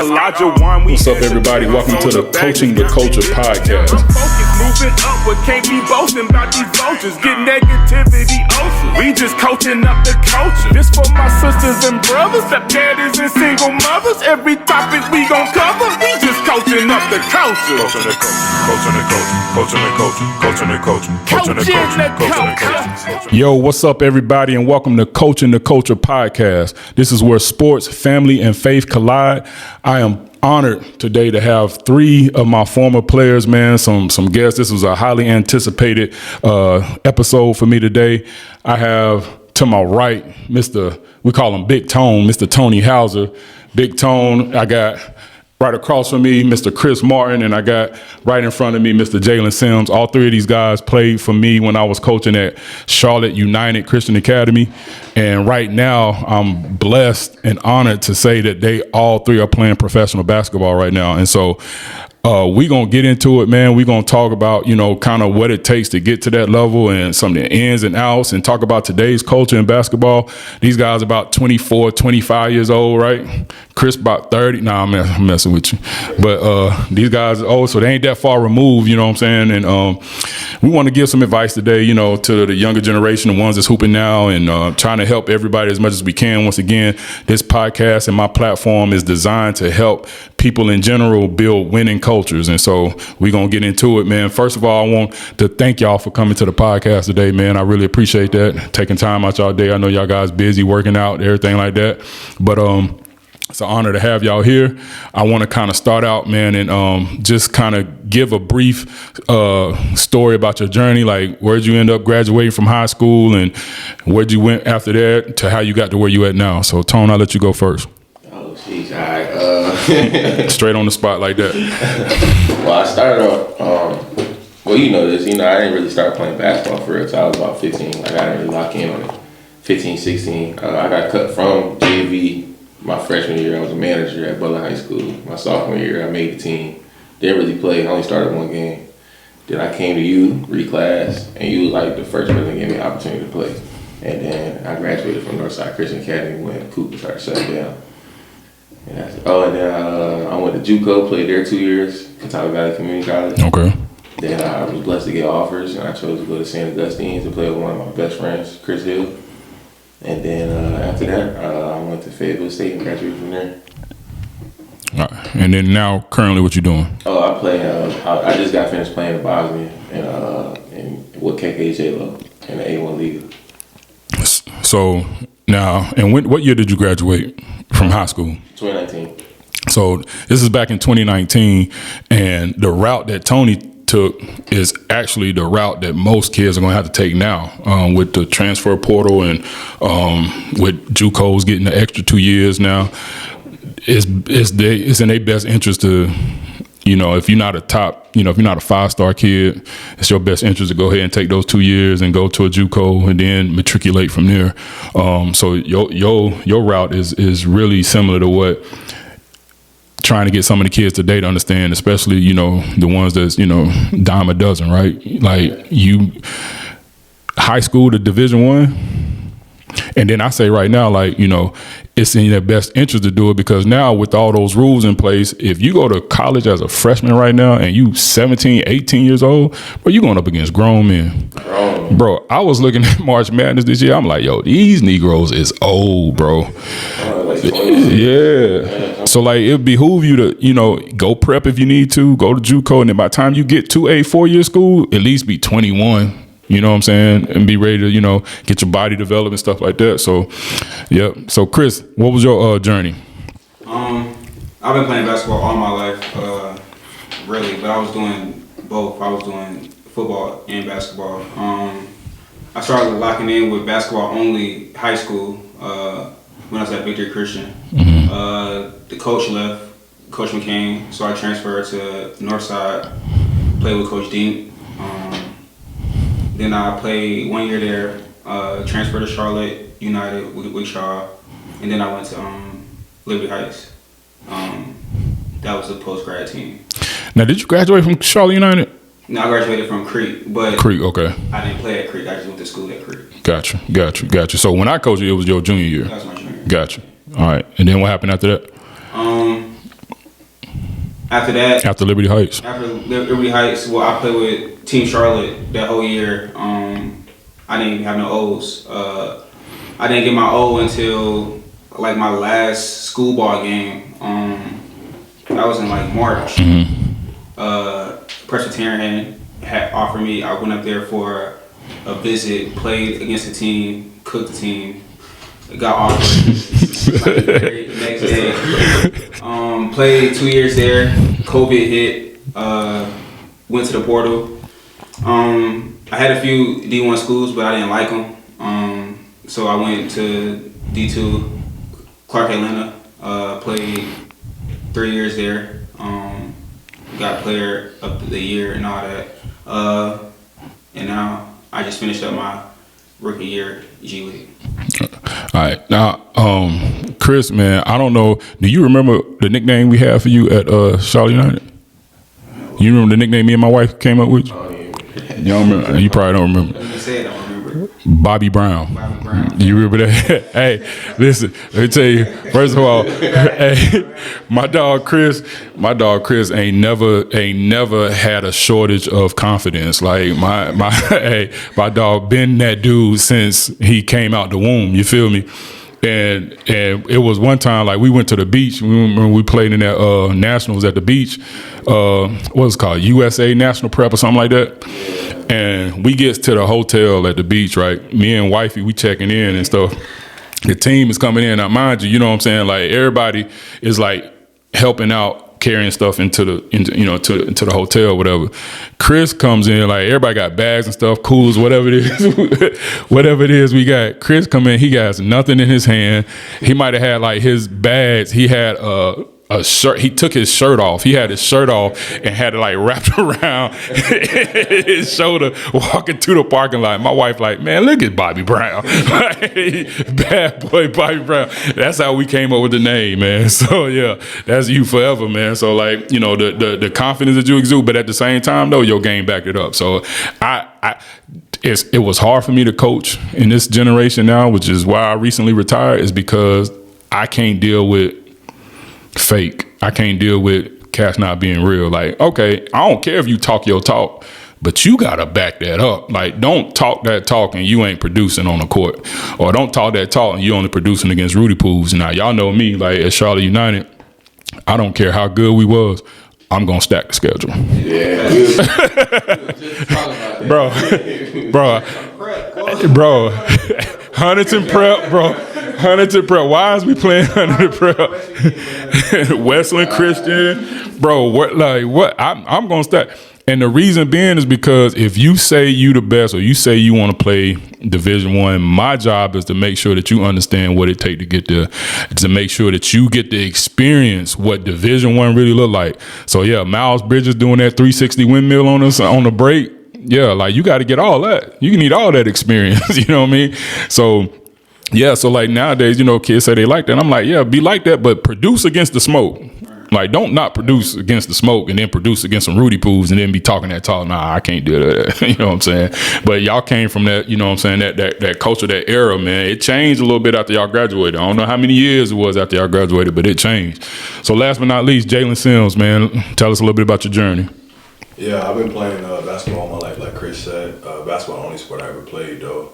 What's up, everybody? Welcome to the Coaching the Culture podcast. Moving upward, can't be boasting about these vultures. Get negativity over. We just coaching up the culture. This for my sisters and brothers, stepdaddies and single mothers. Every topic we gon' cover, we just coaching up the culture. Coaching the culture, coaching the culture, coaching the culture, coaching the culture. Yo, what's up, everybody, and welcome to Coaching the Culture podcast. This is where sports, family, and faith collide. I am honored today to have three of my former players, man, some guests. This was a highly anticipated episode for me today. I have to my right, we call him Big Tone, Mr. Tony Hauser. Big Tone, I got right across from me, Mr. Chris Martin, and I got right in front of me, Mr. Jaylen Sims. All three of these guys played for me when I was coaching at Charlotte United Christian Academy. And right now, I'm blessed and honored to say that they all three are playing professional basketball right now. And so we're going to get into it, man. We're going to talk about, kind of what it takes to get to that level and some of the ins and outs and talk about today's culture in basketball. These guys about 24, 25 years old, right? Chris about 30. Nah, I'm messing with you. But these guys are old, so they ain't that far removed, you know what I'm saying? And we want to give some advice today, to the younger generation, the ones that's hooping now, and trying to help everybody as much as we can. Once again, this podcast and my platform is designed to help people in general build winning cultures. And so we're going to get into it, man. First of all, I want to thank y'all for coming to the podcast today, man. I really appreciate that. Taking time out y'all day. I know y'all guys busy working out, everything like that. But it's an honor to have y'all here. I want to kind of start out, man, and just kind of give a brief story about your journey. Like, where'd you end up graduating from high school, and where'd you went after that to how you got to where you at now? So, Tone, I'll let you go first. Oh, jeez, all right. Straight on the spot like that. Well, I started off, well, you know this, I didn't really start playing basketball for real until I was about 15. Like, I didn't really lock in on it. 15, 16. I got cut from JV. My freshman year, I was a manager at Butler High School. My sophomore year, I made the team. Didn't really play. I only started one game. Then I came to you, reclass, and you was like the first person that gave me an opportunity to play. And then I graduated from Northside Christian Academy when Cooper started shutting down. And then I went to JUCO, played there 2 years, Catawba Valley Community College. Okay. Then I was blessed to get offers, and I chose to go to St. Augustine's and play with one of my best friends, Chris Hill. And then after that, I went to Fayetteville State and graduated from there. All right. And then now, currently, what you doing? Oh, I play. I just got finished playing in Bosnia and with KKJ in the A1 League. So now, and what year did you graduate from high school? 2019. So this is back in 2019, and the route that Tony took is actually the route that most kids are going to have to take now with the transfer portal and with JUCOs getting the extra 2 years now. It's in their best interest to, if you're not a top, if you're not a 5-star kid, it's your best interest to go ahead and take those 2 years and go to a JUCO and then matriculate from there. So your route is really similar to what trying to get some of the kids today to understand, especially, the ones that's, dime a dozen, right? Like high school to Division I. And then I say right now, like, it's in their best interest to do it because now with all those rules in place, if you go to college as a freshman right now and you 17, 18 years old, bro, you going up against grown men. Bro, I was looking at March Madness this year. I'm like, yo, these Negroes is old, bro. Yeah. So, like, it behoove you to, go prep if you need to, go to JUCO, and then by the time you get to a 4-year school, at least be 21. You know what I'm saying? And be ready to, get your body developed and stuff like that. So, yeah. So, Chris, what was your journey? I've been playing basketball all my life, really, but I was doing both. I was doing football and basketball. I started locking in with basketball only high school when I was at Victory Christian. Mm-hmm. The coach left, Coach McCain, so I transferred to Northside, played with Coach Dean. Then I played 1 year there, transferred to Charlotte United with Shaw, and then I went to Liberty Heights. That was the post-grad team. Now, did you graduate from Charlotte United? No, I graduated from Creek, but okay. I didn't play at Creek. I just went to school at Creek. Gotcha. So when I coached you, it was your junior year. That was my junior year. Gotcha. All right. And then what happened after that? After that, After Liberty Heights. after Liberty Heights, well, I played with Team Charlotte that whole year. I didn't even have no O's. I didn't get my O until like my last school ball game. That was in like March. Presbyterian had offered me. I went up there for a visit, played against the team, cooked the team. It got offered like the next day. Played 2 years there. COVID hit. Went to the portal. I had a few D1 schools, but I didn't like them. So I went to D2, Clark Atlanta. Played 3 years there. Got player of the year and all that. And now I just finished up my rookie year G League. All right. Now, Chris, man, I don't know. Do you remember the nickname we had for you at Charlotte United? You remember the nickname me and my wife came up with? You don't remember? You probably don't remember. You said I don't remember. Bobby Brown. Bobby Brown. You remember that? Hey, listen, let me tell you, first of all, hey, my dog Chris ain't never had a shortage of confidence. Like my dog been that dude since he came out the womb, you feel me? And it was one time, like, we went to the beach. We played in that nationals at the beach. What was it called? USA National Prep or something like that. And we get to the hotel at the beach, right? Me and wifey, we checking in and stuff. The team is coming in. Now, mind you, you know what I'm saying? Like, everybody is like helping out, carrying stuff into the hotel, whatever. Chris comes in, like, everybody got bags and stuff, coolers, whatever it is, whatever it is we got. Chris come in, he got nothing in his hand. He might have had like his bags. He had a shirt. He took his shirt off. He had his shirt off and had it like wrapped around his shoulder, walking through the parking lot. My wife like, man, look at Bobby Brown. Bad boy Bobby Brown. That's how we came up with the name, man. So yeah, that's you forever, man. So like, you know, the confidence that you exude, but at the same time though, your game backed it up. So it was hard for me to coach in this generation now, which is why I recently retired, is because I can't deal with fake. I can't deal with cats not being real. Like, okay, I don't care if you talk your talk, but you gotta back that up. Like, don't talk that talk and you ain't producing on the court, or don't talk that talk and you only producing against Rudy Poos. Now, y'all know me, like at Charlotte United, I don't care how good we was, I'm gonna stack the schedule. Yeah, we was just talking about that. bro, Huntington Prep, bro. Huntington Prep. Why is we playing Huntington Prep? Westland Christian, bro. What? I'm gonna start. And the reason being is because if you say you the best, or you say you want to play Division I, my job is to make sure that you understand what it takes to get there, to make sure that you get to experience what Division I really look like. So yeah, Miles Bridges doing that 360 windmill on us on the break. Yeah, like, you got to get all that. You need all that experience. You know what I mean? So yeah, so like nowadays, you know, kids say they like that. I'm like, yeah, be like that, but produce against the smoke. Like, don't not produce against the smoke and then produce against some Rudy Poos and then be talking that talk. Nah, I can't do that. You know what I'm saying? But y'all came from that, you know what I'm saying, that culture, that era, man. It changed a little bit after y'all graduated. I don't know how many years it was after y'all graduated, but it changed. So last but not least, Jaylen Sims, man, tell us a little bit about your journey. Yeah, I've been playing basketball all my life, like Chris said. Basketball the only sport I ever played, though.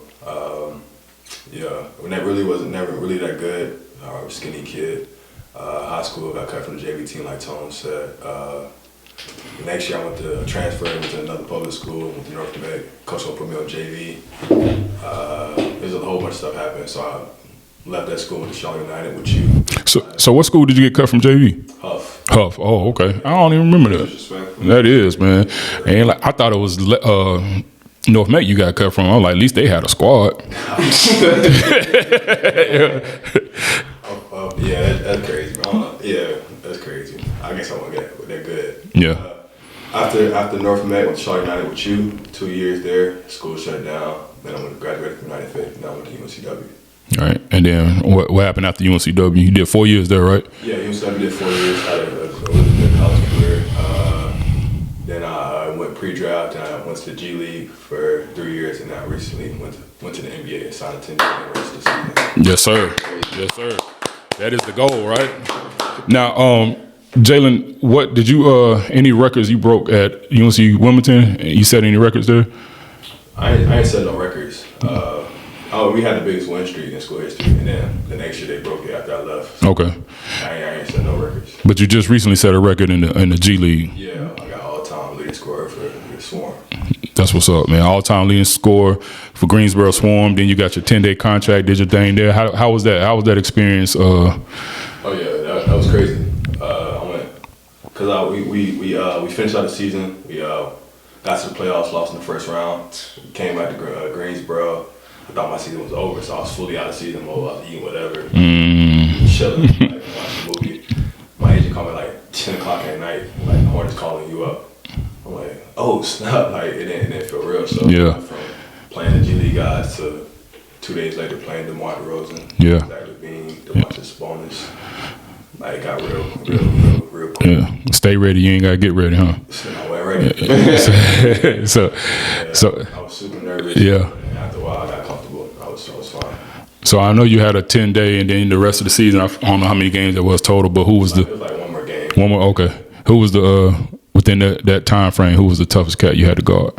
Yeah, never really that good. I was a skinny kid. High school, got cut from the JV team, like Tone said. The next year, I went to transfer to another public school, went to North Quebec. Coach put me on JV. There's a whole bunch of stuff happened, so I left that school, went to Charlotte United with you. So what school did you get cut from JV? Huff. Oh, okay. I don't even remember that. That is, man. And like, I thought it was North Met you got cut from. I was like, at least they had a squad. Yeah, that's crazy, bro. Yeah, that's crazy. I guess I won't get it, but they're good. Yeah. After North Met, went to Charlotte United with you. 2 years there, school shut down. Then I went to graduate from 95th, and I went to UNCW. All right, and then what happened after UNCW? You did 4 years there, right? Yeah, UNCW did 4 years. Had a really good college career. Then I went pre-draft, and I went to the G League for 3 years, and now recently went to the NBA and signed a 10-year rest this season. Yes, sir. Yes, sir. That is the goal, right? Now, Jaylen, what did you any records you broke at UNC Wilmington? You set any records there? I ain't set no records. We had the biggest win streak in school history, and then the next year they broke it after I left. So Okay. I ain't set no records. But you just recently set a record in the G League. Yeah, I got all-time leading scorer for the Swarm. That's what's up, man. All-time leading scorer for Greensboro Swarm. Then you got your 10-day contract, did your thing there. How was that? How was that experience? Oh yeah, that was crazy. I went because we finished out the season. We got to the playoffs, lost in the first round. Came back to Greensboro. I thought my season was over, so I was fully out of season mode. I was eating whatever, chilling, like, watching a movie. My agent called me like 10 o'clock at night, like Hornets calling you up. I'm like, oh snap! Like it didn't feel real. So Yeah. from playing the G League guys to 2 days later playing DeMar DeRozan, Yeah. Zachary Bean, Demontis Sabonis. Like it got real quick. Yeah. Stay ready. You ain't gotta get ready, huh? So I went ready. so I was super nervous. Yeah. And after a while, I got comfortable. I was fine. So I know you had a 10-day, and then the rest of the season. I don't know how many games there was total, but who was It was like one more game. one more? Okay. Who was the within that time frame? Who was the toughest cat you had to guard?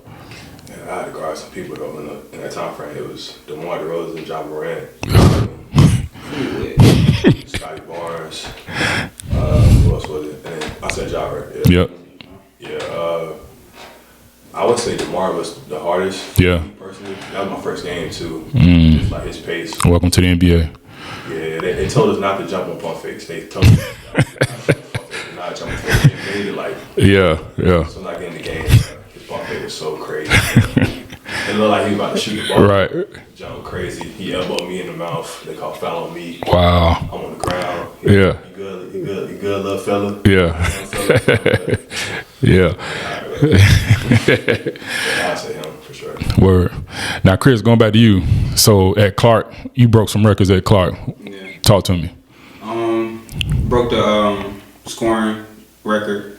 And I had to guard some people though in that time frame. It was DeMar DeRozan, John Morant, Scotty Barnes. Who else was it? And then I said Ja, right? Yep. Yeah. I would say DeMar was the hardest. Yeah. Personally, that was my first game too. Just like his pace. Welcome to the NBA. Yeah, they told us not to jump on pump fakes. They told us not to jump on fakes. They needed like. Yeah. So like in the game, his pump fake was so crazy. It looked like he was about to shoot the ball. Right. Jump crazy. He elbowed me in the mouth. They called foul on me. Wow. I'm on the ground. Yeah. You good, little fella. Yeah. Yeah. I say him for sure. Word. Now, Chris, going back to you. So at Clark, you broke some records at Clark. Yeah. Talk to me. Broke the scoring record,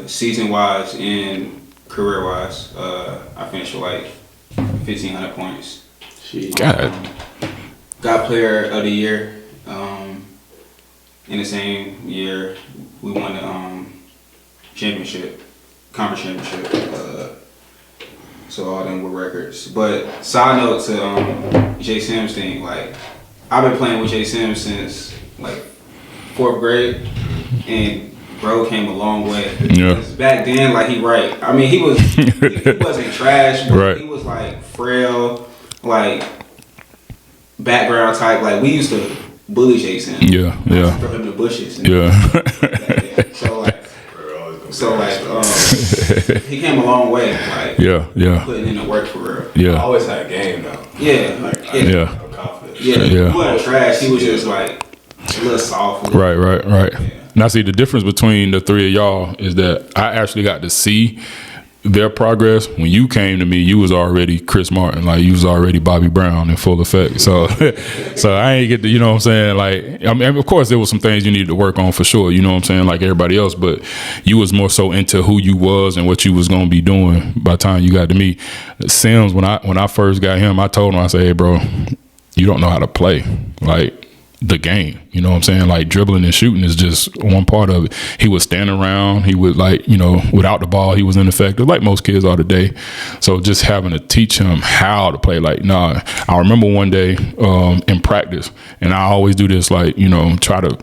season wise and career wise. I finished with like 1,500 points. God. Got player of the year. In the same year, we won the championship, conference championship. So all them were records. But side note to Jay Sims thing, like I've been playing with Jay Sims since like 4th grade, and bro came a long way. Yeah. 'Cause back then, like he wasn't trash, but Right. he was like frail, like background type. Like we used to bully Jay Sims. Yeah. Yeah. Throw him in the bushes. And Yeah. So he came a long way. Like Yeah. putting in the work for real. I Yeah. always had a game though. Yeah. Yeah. I'm confident. Yeah. Yeah. He wasn't trash. He was just like a little soft. Right. Now, see, the difference between the three of y'all is that I actually got to see their progress. When you came to me, you was already Chris Martin, like you was already Bobby Brown in full effect. So, so I ain't get to, you know what I'm saying? Like, I mean, of course, there was some things you needed to work on for sure. You know what I'm saying? Like everybody else, but you was more so into who you was and what you was gonna be doing by the time you got to me. Sims, when I first got him, I told him, I said, hey, bro, you don't know how to play. Like. The game, you know what I'm saying? Like dribbling and shooting is just one part of it. He would stand around. He would like, you know, without the ball, he was ineffective, like most kids are today. So just having to teach him how to play, like, nah. I remember one day in practice, and I always do this, like, you know, try to,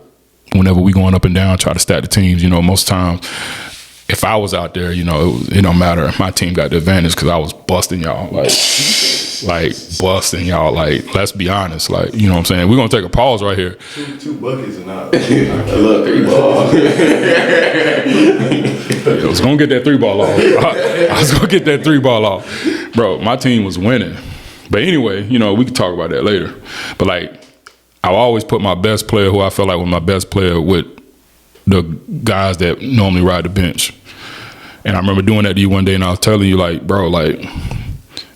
whenever we going up and down, try to stack the teams. You know, most times, if I was out there, you know, it don't matter. My team got the advantage because I was busting y'all, like busting y'all. Like, let's be honest. Like, you know what I'm saying? We're gonna take a pause right here. Two buckets and out. Look, 3 ball. I was gonna get that 3-ball off. I was gonna get that 3-ball off, bro. My team was winning, but anyway, you know, we can talk about that later. But like, I always put my best player, who I felt like was my best player, with the guys that normally ride the bench. And I remember doing that to you one day, and I was telling you, like, bro, like,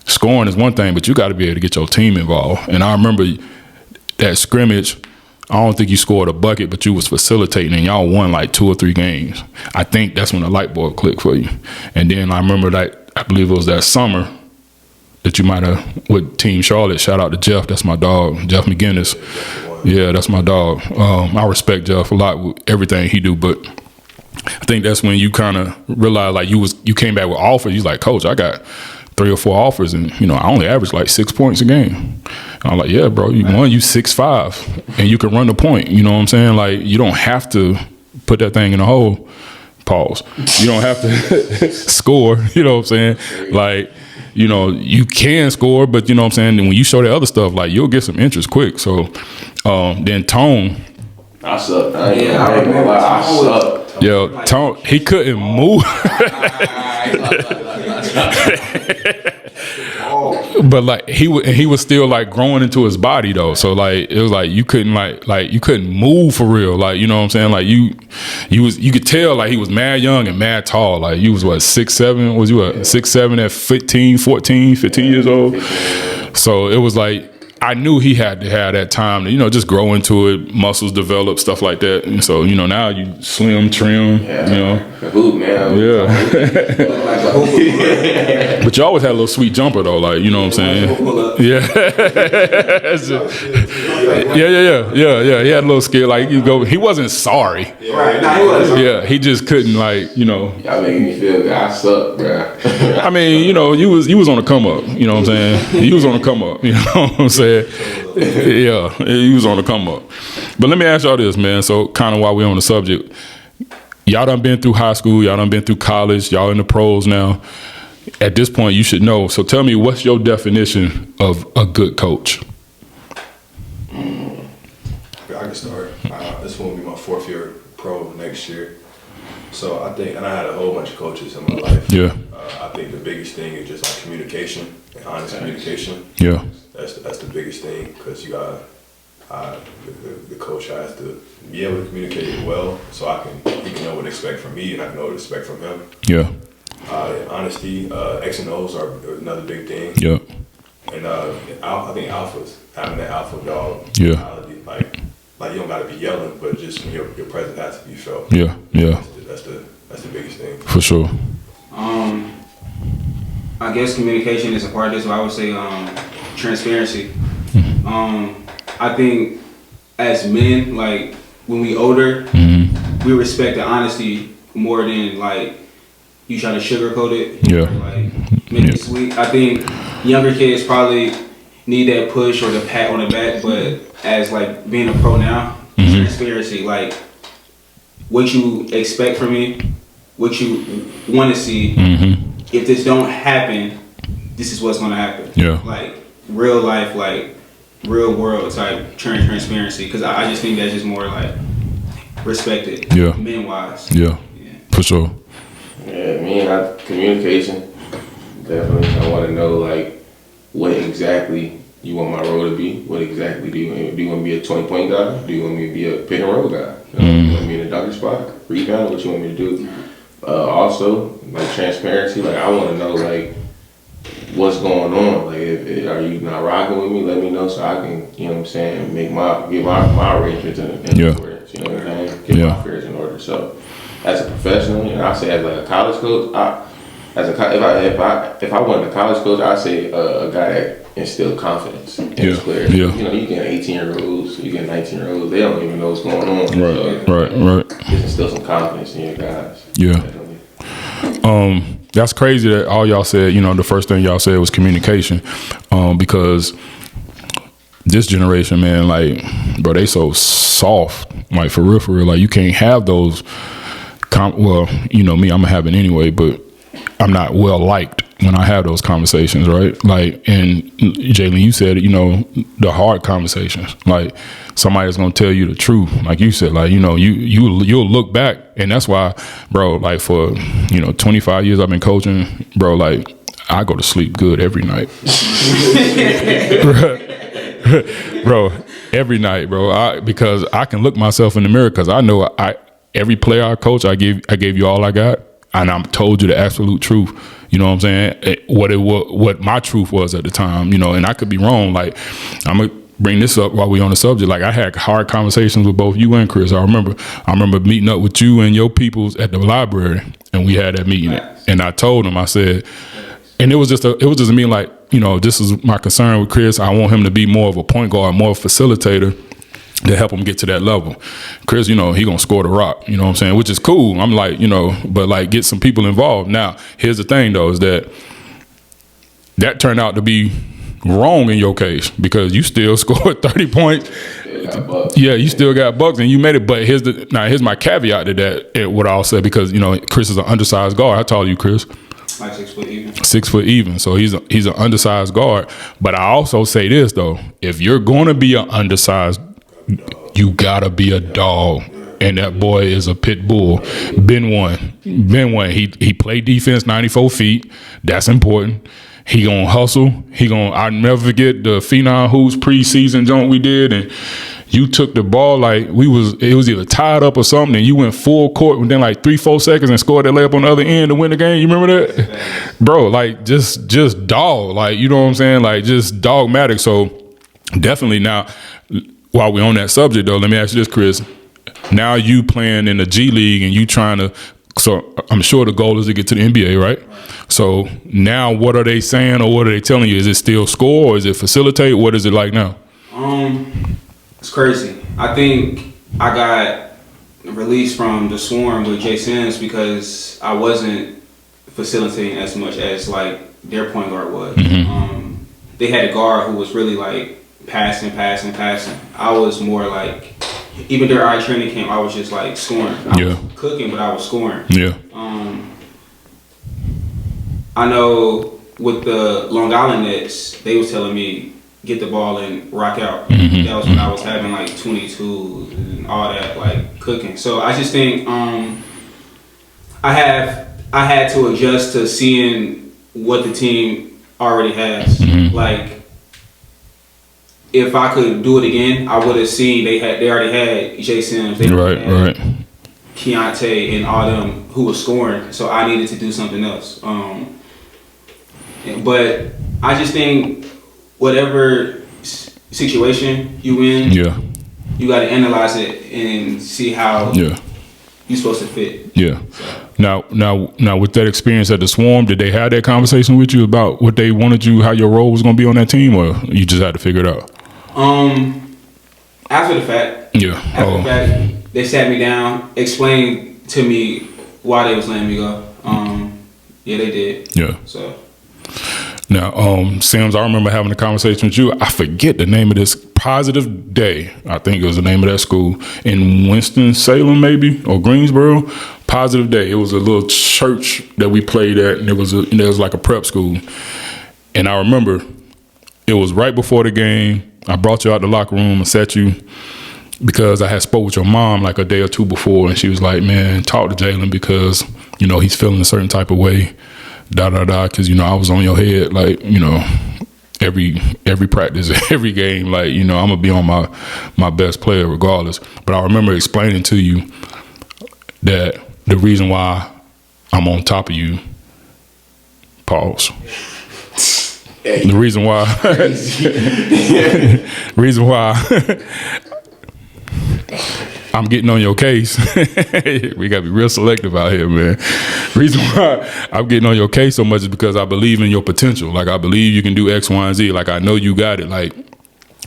scoring is one thing, but you got to be able to get your team involved. And I remember that scrimmage, I don't think you scored a bucket, but you was facilitating, and y'all won like 2 or 3 games. I think that's when the light bulb clicked for you. And then I remember that, I believe it was that summer that you might have, with Team Charlotte, shout out to Jeff, that's my dog, Jeff McGinnis. Yeah, that's my dog. I respect Jeff a lot with everything he do, but think that's when you kind of realize like you came back with offers. You're like, Coach, I got 3 or 4 offers, and I only average like 6 points a game. And I'm like, yeah, bro, you 6'5", and you can run the point. You know what I'm saying? Like, you don't have to put that thing in the hole. Pause. You don't have to score. You know what I'm saying? Like, you can score, but you know what I'm saying? And when you show that other stuff, like, you'll get some interest quick. So then Tone. I suck. I ain't gonna lie. I suck. Yo, Tone, he couldn't move. But like he was still like growing into his body though. So like it was like you couldn't like you couldn't move for real. Like, you know what I'm saying? Like you could tell like he was mad young and mad tall. Like you was 6'7"? Was you 6'7" at 15 years old? So it was like I knew he had to have that time to, just grow into it, muscles develop, stuff like that. And so, now you slim, trim, Hoop, man. Yeah. But you always had a little sweet jumper though, like, you know what I'm saying? Yeah. Yeah. He had a little skill, like he wasn't sorry. Right. No, he wasn't. Yeah, he just couldn't Y'all making me feel good. I suck, bro. I mean, you was on the come up, you know what I'm saying? You was on the come up, you know what I'm saying? Yeah, he was on the come up. But let me ask y'all this, man. So kind of while we're on the subject, y'all done been through high school, y'all done been through college, y'all in the pros now. At this point, you should know. So tell me, what's your definition of a good coach? I can start. This will be my 4th year pro next year. So I think, and I had a whole bunch of coaches in my life. Yeah. I think the biggest thing is just like communication, and honest communication. Yeah. That's the biggest thing, because you got the coach has to be able to communicate it well, so he can know what to expect from me, and I can know what to expect from him. Yeah. Honesty, X and O's are another big thing. Yeah. And I think alphas, having that alpha dog mentality, like you don't gotta be yelling, but just your presence has to be felt. Yeah. Yeah. That's the biggest thing. For sure. I guess communication is a part of this, but I would say transparency. I think as men, like when we older, we respect the honesty more than like you try to sugarcoat it. Yeah. Like make it sweet. I think younger kids probably need that push or the pat on the back, but as like being a pro now, transparency, like what you expect from me, what you want to see. If this don't happen, this is what's gonna happen. Yeah. Like real life, like real world type transparency. Because I just think that's just more like respected. Yeah. Men wise. Yeah. For sure. Yeah, communication. Definitely. I want to know like what exactly you want my role to be. What exactly do you want me to be a 20-point guy? Do you want me to be a pick and roll guy? You want me in a dunker spot, rebound? What you want me to do? Also, like transparency. Like I want to know like what's going on. Like if are you not rocking with me? Let me know so I can, you know what I'm saying, get my arrangements in order. You know what I'm saying? Get my affairs in order. So as a professional, and I say as like a college coach, if I wasn't a college coach, I'd say a guy that instilled confidence in his players. Yeah. You get 18-year-olds, you get 19-year-olds, they don't even know what's going on. Right. Just instill some confidence in your guys. Yeah. Definitely. That's crazy that all y'all said, the first thing y'all said was communication. Because this generation, man, like, bro, they so soft. Like, for real. Like, you can't have those, well, me, I'm going to have it anyway, but I'm not well liked when I have those conversations, right? Like, and Jaylen, you said, the hard conversations. Like, somebody's gonna tell you the truth, like you said. Like, you'll look back, and that's why, bro. Like for 25 years I've been coaching, bro. Like I go to sleep good every night, bro. Every night, bro. Because I can look myself in the mirror, because I know every player I coach, I gave you all I got. And I told you the absolute truth. You know what I'm saying? What my truth was at the time, and I could be wrong. Like, I'm going to bring this up while we on the subject. Like, I had hard conversations with both you and Chris. I remember meeting up with you and your peoples at the library, and we had that meeting. And I told him, I said, and it was just me like, this is my concern with Chris. I want him to be more of a point guard, more of a facilitator. to help him get to that level. Chris, he gonna score the rock, you know what I'm saying, which is cool. I'm like, but like get some people involved. Now, here's the thing though, is that turned out to be wrong in your case because you still scored 30 points. Yeah, you still got bucks and you made it. But here's my caveat to that, what I'll say, because Chris is an undersized guard. How tall are you, Chris? Like 6 foot even. 6 foot even. So he's an undersized guard. But I also say this though, if you're gonna be an undersized, you gotta be a dog. And that boy is a pit bull. Been one. He played defense 94 feet. That's important. He gonna hustle. I'll never forget the Phenom Hoops preseason joint we did, and you took the ball like it was either tied up or something, and you went full court within like 3-4 seconds and scored that layup on the other end to win the game. You remember that? Bro, like just dog. Like, you know what I'm saying? Like just dogmatic. So definitely now, while we're on that subject though, let me ask you this, Chris. Now you playing in the G League and you trying to, so I'm sure the goal is to get to the NBA, right? So now what are they saying or what are they telling you? Is it still score or is it facilitate? What is it like now? It's crazy. I think I got released from the Swarm with Jay Sims because I wasn't facilitating as much as like their point guard was. Mm-hmm. They had a guard who was really like passing. I was more like, even during our training camp, I was just like scoring. I was cooking, but I was scoring. Yeah. I know with the Long Island Nets, they was telling me get the ball and rock out. Mm-hmm. That was when I was having like 22 and all that, like cooking. So I just think I had to adjust to seeing what the team already has. Mm-hmm. Like, if I could do it again, I would have seen they already had Jay Sims, they right. Keontae and all them who were scoring. So I needed to do something else. But I just think whatever situation you in, you got to analyze it and see how you're supposed to fit. Yeah. Now, with that experience at the Swarm, did they have that conversation with you about what they wanted you, how your role was going to be on that team, or you just had to figure it out? After the fact. Yeah. After the fact, they sat me down, explained to me why they was letting me go. Yeah, they did. Yeah. So. Now, Sims, I remember having a conversation with you. I forget the name of this, Positive Day. I think it was the name of that school in Winston-Salem, maybe, or Greensboro. Positive Day. It was a little church that we played at, and it was like a prep school. And I remember it was right before the game. I brought you out the locker room and sat you because I had spoke with your mom like a day or two before, and she was like, "Man, talk to Jaylen because he's feeling a certain type of way." Because I was on your head like every practice, every game, like I'm gonna be on my best player regardless. But I remember explaining to you that the reason why I'm on top of you, pause. The reason why I'm getting on your case. We gotta be real selective out here, man. Reason why I'm getting on your case so much is because I believe in your potential. Like, I believe you can do X, Y, and Z. Like, I know you got it. Like,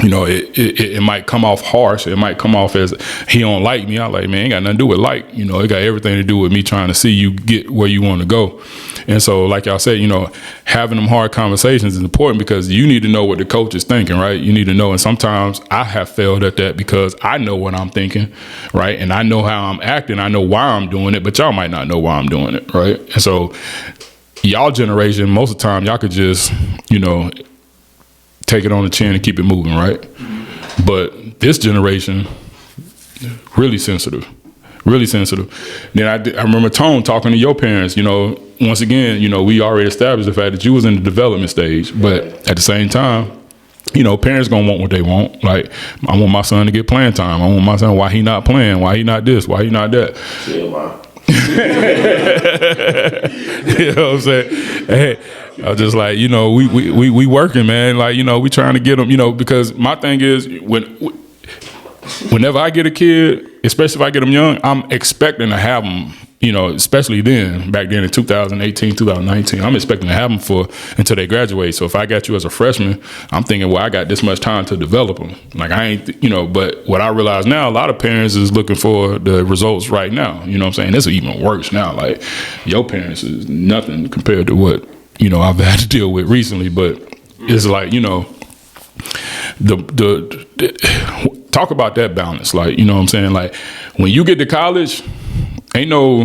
it might come off harsh. It might come off as he don't like me. I like, man, ain't got nothing to do with like. It got everything to do with me trying to see you get where you want to go. And so, like y'all said, having them hard conversations is important because you need to know what the coach is thinking, right? You need to know. And sometimes I have failed at that because I know what I'm thinking, right? And I know how I'm acting. I know why I'm doing it, but y'all might not know why I'm doing it, right? And so y'all generation, most of the time, y'all could just, take it on the chin and keep it moving, right? Mm-hmm. But this generation, really sensitive. Then I remember Tone talking to your parents, once again, we already established the fact that you was in the development stage, but at the same time, parents gonna want what they want. Like, I want my son to get playing time. I want my son, why he not playing? Why he not this? Why he not that? Chill, man. You know what I'm saying? Hey, I was just like, we working, man. Like, we trying to get them, because my thing is whenever I get a kid, especially if I get them young, I'm expecting to have them you know, especially back then in 2018, 2019, I'm expecting to have them until they graduate. So if I got you as a freshman, I'm thinking, well, I got this much time to develop them. Like I ain't, you know, but what I realize now, a lot of parents is looking for the results right now. You know what I'm saying? This is even worse now. Like your parents is nothing compared to what, you know, I've had to deal with recently, but it's like, you know, the talk about that balance. Like, you know what I'm saying? Like when you get to college, ain't no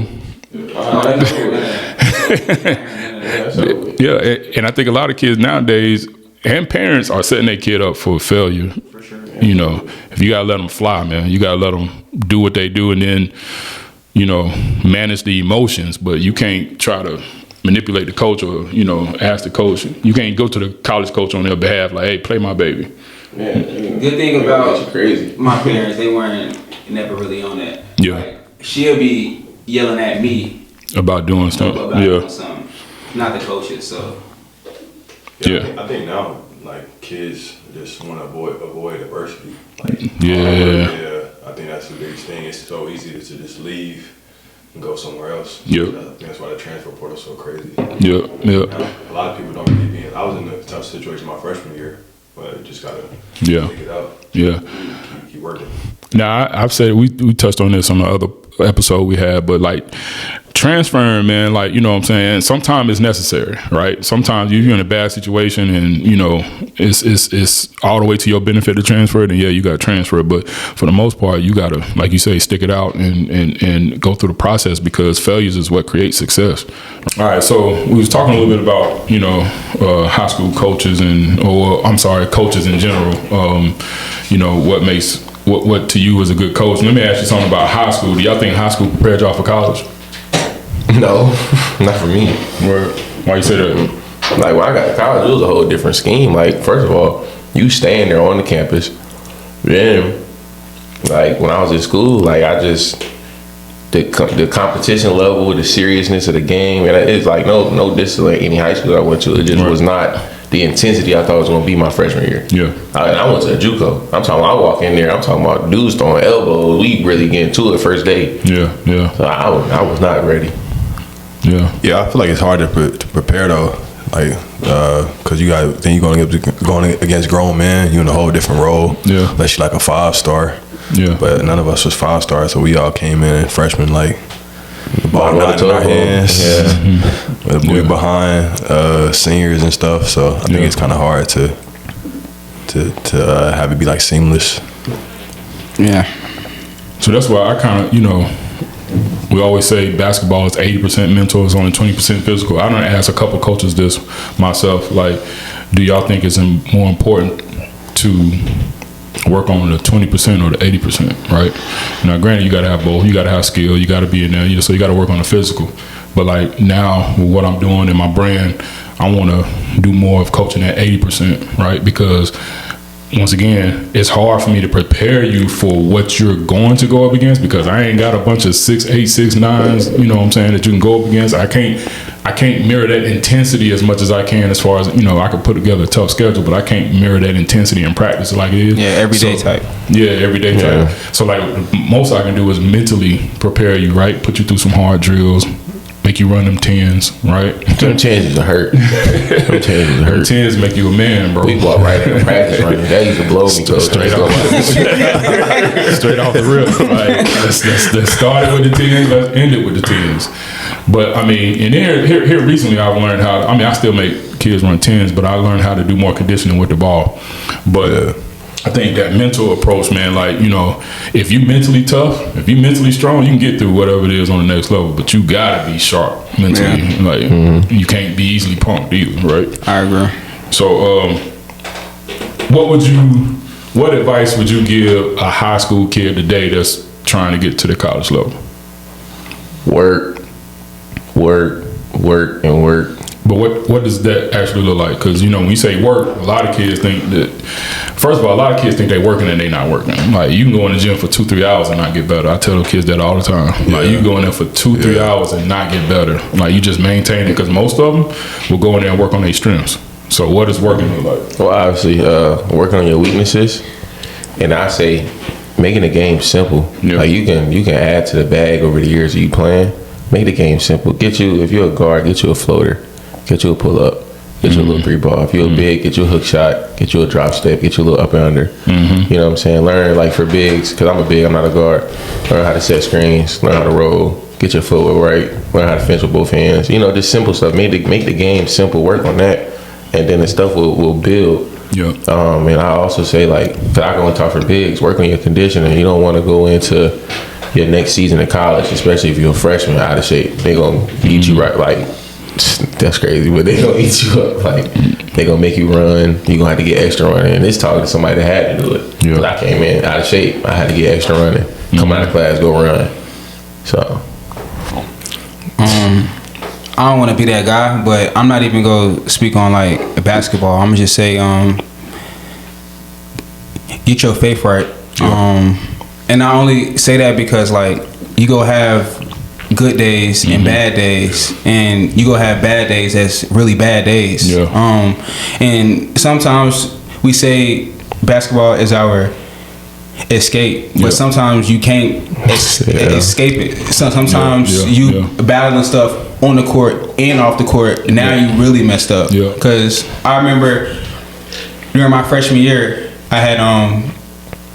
yeah, and I think a lot of kids nowadays and parents are setting their kid up for failure. For sure. Yeah. You know, if you gotta let them fly, man, you gotta let them do what they do, and then, you know, manage the emotions. But you can't try to manipulate the coach or, you know, ask the coach. You can't go to the college coach on their behalf like, hey, play my baby. Yeah. Good thing about my parents, they weren't never really on that. Yeah. Like, she'll be yelling at me about doing stuff. Doing something, not the coaches. So yeah. I think now, like, kids just want to avoid adversity. Like, yeah, I think that's the biggest thing. It's so easy to just leave and go somewhere else. Yeah. I think that's why the transfer portal's so crazy. Yeah. A lot of people don't really be in. I was in a tough situation my freshman year, but you just gotta take it out. Yeah. Keep working. Now I've said we touched on this on the other episode we had, but like transferring, man, like, you know what I'm saying, sometimes it's necessary, right? Sometimes if you're in a bad situation and, you know, it's all the way to your benefit to transfer, then yeah, you got to transfer. But for the most part, you got to, like you say, stick it out and go through the process, because failures is what creates success. All right, so we was talking a little bit about, you know, high school coaches coaches in general. You know, what to you is a good coach. Let me ask you something about high school. Do y'all think high school prepared y'all for college? No, not for me. Why you say that? Like when I got to college, it was a whole different scheme. Like first of all, you staying there on the campus. Then, like when I was in school, like I just the competition level, the seriousness of the game, and it's like no diss to like any high school I went to. It just was not the intensity I thought it was going to be my freshman year. Yeah. I went to a JUCO. I walk in there, I'm talking about dudes throwing elbows. We really get into it first day. Yeah. So I was not ready. Yeah, I feel like it's hard to prepare though, like because you're going against grown men. You're in a whole different role. Yeah, unless you're like a 5-star. Yeah, but none of us was 5-stars, so we all came in freshmen like the ball not in our hands. Yeah, we behind seniors and stuff. So I think it's kind of hard to have it be like seamless. Yeah. So that's why I kind of, you know, we always say basketball is 80% mental, it's only 20% physical. I don't ask a couple coaches this myself, like, do y'all think it's more important to work on the 20% or the 80%, right? Now, granted, you got to have both. You got to have skill. You got to be in there. So you got to work on the physical. But like now, with what I'm doing in my brand, I want to do more of coaching at 80%, right? Because once again, it's hard for me to prepare you for what you're going to go up against, because I ain't got a bunch of 6'8", 6'9", you know what I'm saying, that you can go up against. I can't mirror that intensity as much as I can, as far as, you know, I could put together a tough schedule, but I can't mirror that intensity in practice like it is. Yeah, everyday type. Yeah, everyday type. So like most I can do is mentally prepare you, right? Put you through some hard drills, make you run them 10s, right? Them 10s hurt. Them 10s hurt. Them 10s make you a man, bro. We walk right into practice running. That used to blow me. Straight off the rip. Like, let's start it with the 10s, let's end it with the 10s. But I mean, and here recently I've learned how, I still make kids run 10s, but I learned how to do more conditioning with the ball. But I think that mental approach, man, like, you know, if you mentally tough, if you mentally strong, you can get through whatever it is on the next level, but you gotta be sharp mentally. Yeah. Like, you can't be easily punked either, right? I agree. So, what advice would you give a high school kid today that's trying to get to the college level? Work. But what does that actually look like? Because, you know, when you say work, a lot of kids think that, first of all, a lot of kids think they're working and they're not working. Like, you can go in the gym for 2-3 hours and not get better. I tell the kids that all the time. Like, you can go in there for 2-3 hours and not get better. Like, you just maintain it, because most of them will go in there and work on their strengths. So what does working look like? Well, obviously, working on your weaknesses. And I say making the game simple. Yeah. Like, you can add to the bag over the years that you playing, Make the game simple. If you're a guard, get you a floater, get you a pull up, get you a little 3-ball. If you're a big, get you a hook shot, get you a drop step, get you a little up and under. You know what I'm saying? Learn, like, for bigs, because I'm a big, I'm not a guard. Learn how to set screens, learn how to roll, get your footwork right, learn how to finish with both hands. You know, just simple stuff. Make the game simple. Work on that, and then the stuff will build. Yeah. And I also say, like, cause I go and talk for bigs, work on your conditioning. You don't want to go into your next season in college, especially if you're a freshman, out of shape. They gonna eat you right, like, that's crazy, but they gonna eat you up. Like, they gonna make you run. You gonna have to get extra running. And it's talking to somebody that had to do it. Yeah. Cause I came in out of shape. I had to get extra running. Come out of class, go run. So, I don't want to be that guy, but I'm not even gonna speak on like basketball. I'm gonna just say, get your faith right. And I only say that because, like, you go have good days and bad days, and you go have bad days that's really bad days. Yeah. And sometimes we say basketball is our escape, but sometimes you can't escape it. Sometimes you battling stuff on the court and off the court. Now you really messed up. Because I remember during my freshman year, I had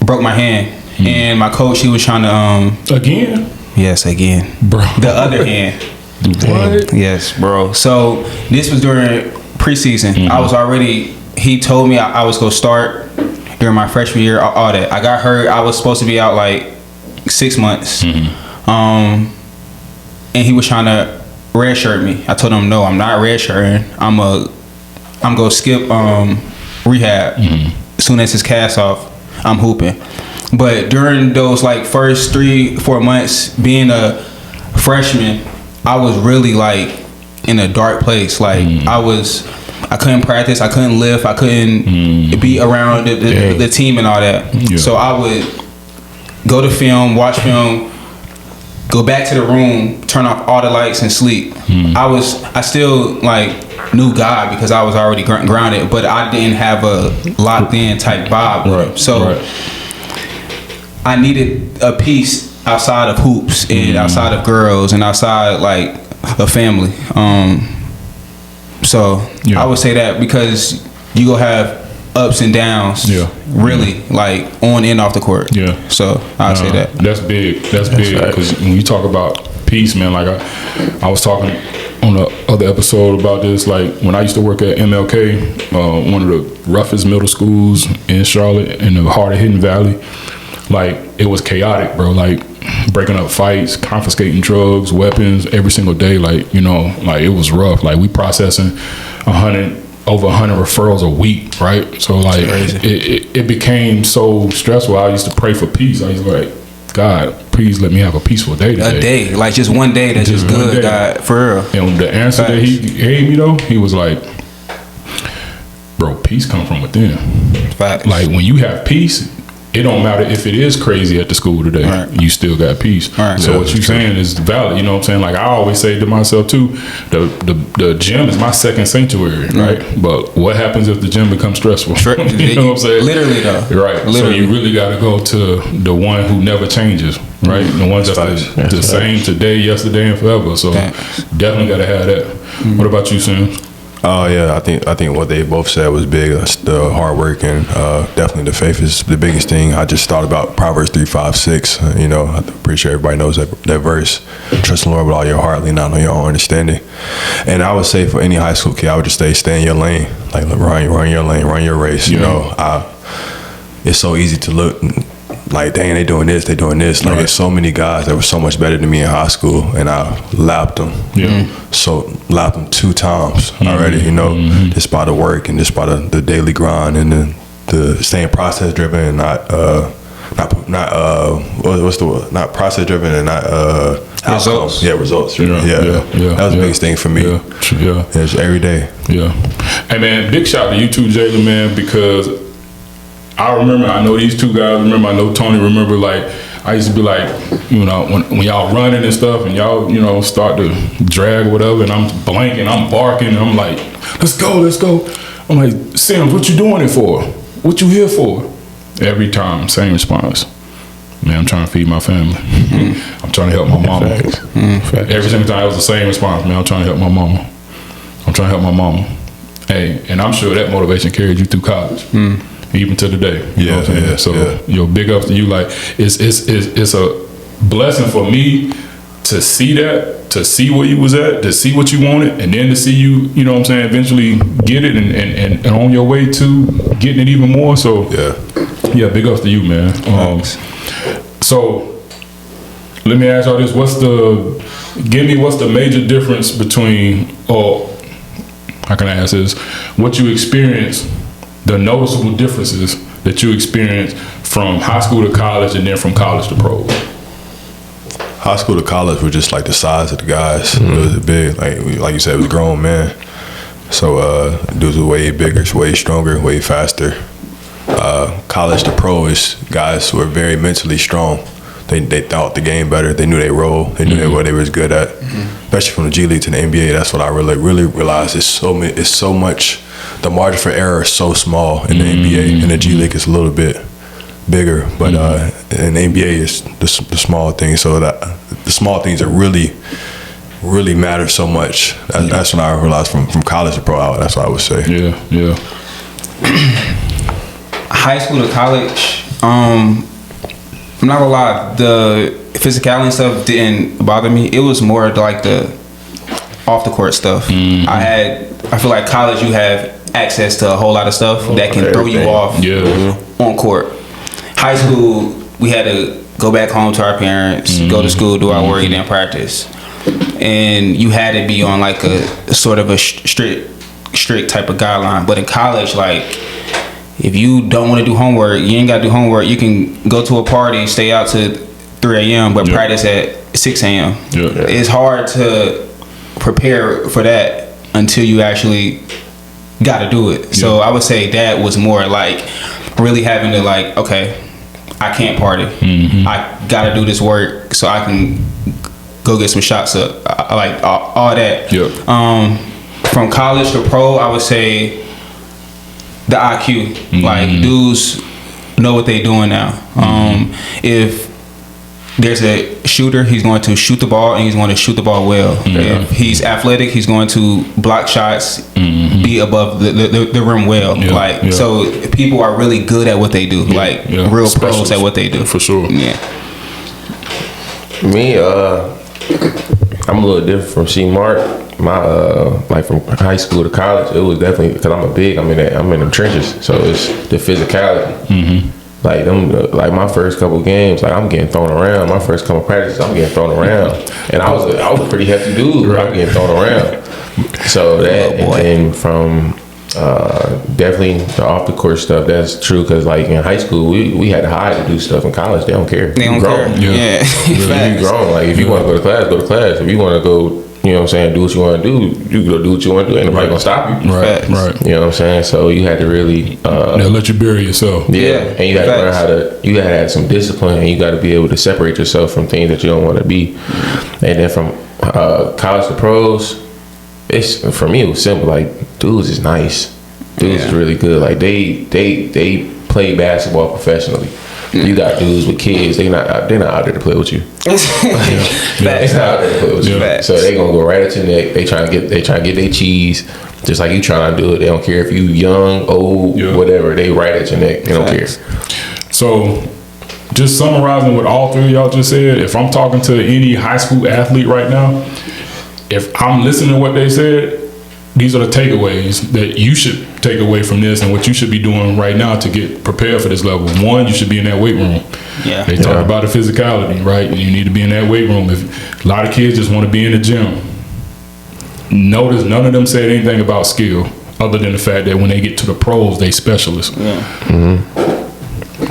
broke my hand, and my coach, he was trying to again. Yes, again, bro. The other hand. What? Yes, bro. So this was during preseason. I was already. He told me I was gonna start during my freshman year. All that. I got hurt. I was supposed to be out like 6 months. And he was trying to redshirt me. I told him no, I'm not redshirting. I'm gonna skip rehab. As soon as his cast off, I'm hooping. But during those like first 3-4 months being a freshman, I was really like in a dark place. Like I couldn't practice, I couldn't lift, I couldn't be around the team and all that. So I would go to film, watch film, go back to the room, turn off all the lights and sleep. I still like knew God because I was already grounded, but I didn't have a locked in type vibe with him. So I needed a piece outside of hoops and outside of girls and outside like a family. So I would say that because you gonna have ups and downs, really, like on and off the court. So I'd say that. That's big. That's big because when you talk about peace, man, like I was talking on the other episode about this, like when I used to work at MLK, one of the roughest middle schools in Charlotte, in the heart of Hidden Valley. Like, it was chaotic, bro. Like, breaking up fights, confiscating drugs, weapons every single day. Like, you know, like, it was rough. Like, we processing over 100 referrals a week, right? So, like, it became so stressful. I used to pray for peace. I used to be like, God, please let me have a peaceful day today. A day, like just one day that's just good, God, for real. And the answer that he gave me, though, he was like, bro, peace comes from within. Facts. Like, when you have peace, it don't matter if it is crazy at the school today, you still got peace. So what you're saying is valid, you know what I'm saying? Like, I always say to myself too, the gym is my second sanctuary, right? But what happens if the gym becomes stressful? You know what I'm saying? Literally though. Right. Literally. So you really got to go to the one who never changes, right? The one that's the same today, yesterday, and forever. So definitely got to have that. What about you, Sam? Oh yeah, I think what they both said was big. The hard work and definitely the faith is the biggest thing. I just thought about Proverbs 3:5-6. You know, I'm pretty sure everybody knows that verse. Trust the Lord with all your heart, lean not on your own understanding. And I would say for any high school kid, I would just stay in your lane, like run your lane, run your race. You know, it's so easy to look like, dang, they doing this. Like, there's so many guys that were so much better than me in high school, and I lapped them. So lapped them 2 times already, you know, just by the work and just by the daily grind and the staying process driven and not process driven and not results. Results driven. That was the biggest thing for me. It's every day. Hey man, big shout out to you too, Jaylen, man, because I remember, I know these two guys remember, I know Tony remember, like, I used to be like, you know, when y'all running and stuff and y'all, you know, start to drag or whatever, and I'm blanking, I'm barking, and I'm like, let's go. I'm like, Sims, what you doing it for? What you here for? Every time, same response. Man, I'm trying to feed my family. I'm trying to help my mama. Every single time it was the same response. Man, I'm trying to help my mama. I'm trying to help my mama. Hey, and I'm sure that motivation carried you through college, even to the day. You know what I'm saying? So, big ups to you. Like, it's a blessing for me to see that, to see where you was at, to see what you wanted, and then to see you, you know what I'm saying, eventually get it and on your way to getting it even more. So, yeah, big ups to you, man. So, let me ask y'all this: what's the major difference between, or how can I ask this? What you experience, the noticeable differences that you experience from high school to college, and then from college to pro? High school to college was just like the size of the guys. It was big, like you said, it was grown men. So dudes were way bigger, way stronger, way faster. College to pro is guys who are very mentally strong. They thought the game better. They knew their role. They knew what they was good at. Especially from the G League to the NBA, that's what I really realized. It's so much. The margin for error is so small in the NBA. In the G League, it's a little bit bigger, but in the NBA, it's the small things. So that the small things that really matter so much. That's what I realized from college to pro. That's what I would say. Yeah. High school to college, I'm not gonna lie, the physicality and stuff didn't bother me. It was more like the off the court stuff. I feel like college, you have access to a whole lot of stuff that can throw you off on court. High school, we had to go back home to our parents, go to school, do our work, and then practice. And you had to be on like a sort of a strict type of guideline. But in college, like, if you don't want to do homework, you ain't got to do homework. You can go to a party, stay out to 3 a.m., but practice at 6 a.m. It's hard to prepare for that until you actually got to do it. So I would say that was more like really having to like, okay, I can't party. I got to do this work so I can go get some shots up. I like all that. From college to pro, I would say the IQ. Like, dudes know what they doing now. If there's a shooter, he's going to shoot the ball, and he's going to shoot the ball well. If he's athletic, he's going to block shots, be above the rim well. So people are really good at what they do. Real pros at what they do. For sure. Me, I'm a little different from C-Mark. My like from high school to college, it was definitely because I'm I'm in them trenches, so it's the physicality. Like them, like my first couple games, like I'm getting thrown around. My first couple practices, I'm getting thrown around, and I was a pretty hefty dude. I'm getting thrown around. So that, and then from definitely the off the court stuff, that's true. Because like in high school, we had to hide to do stuff. In college, they don't care. They don't care. You grown. Like if you want to go to class, go to class. If you want to go, you know what I'm saying, do what you want to do, you go do what you want to do. Ain't nobody gonna stop you. Right. You know what I'm saying? So you had to really they'll let you bury yourself. And you had to learn how to. You had to have some discipline, and you got to be able to separate yourself from things that you don't want to be. And then from college to pros, it's for me it was simple. Like dudes is nice. Dudes is really good. Like they play basketball professionally. You got dudes with kids. They're not out there to play with you. They're not out there to play with you. So they gonna go right at your neck. They trying to get their cheese, just like you trying to do it. They don't care if you young, old, whatever. They right at your neck. They don't care. So, just summarizing what all three of y'all just said. If I'm talking to any high school athlete right now, if I'm listening to what they said, these are the takeaways that you should take away from this and what you should be doing right now to get prepared for this level. One, you should be in that weight room. They talk about the physicality, right? You need to be in that weight room. If a lot of kids just want to be in the gym. Notice none of them said anything about skill other than the fact that when they get to the pros, they specialists.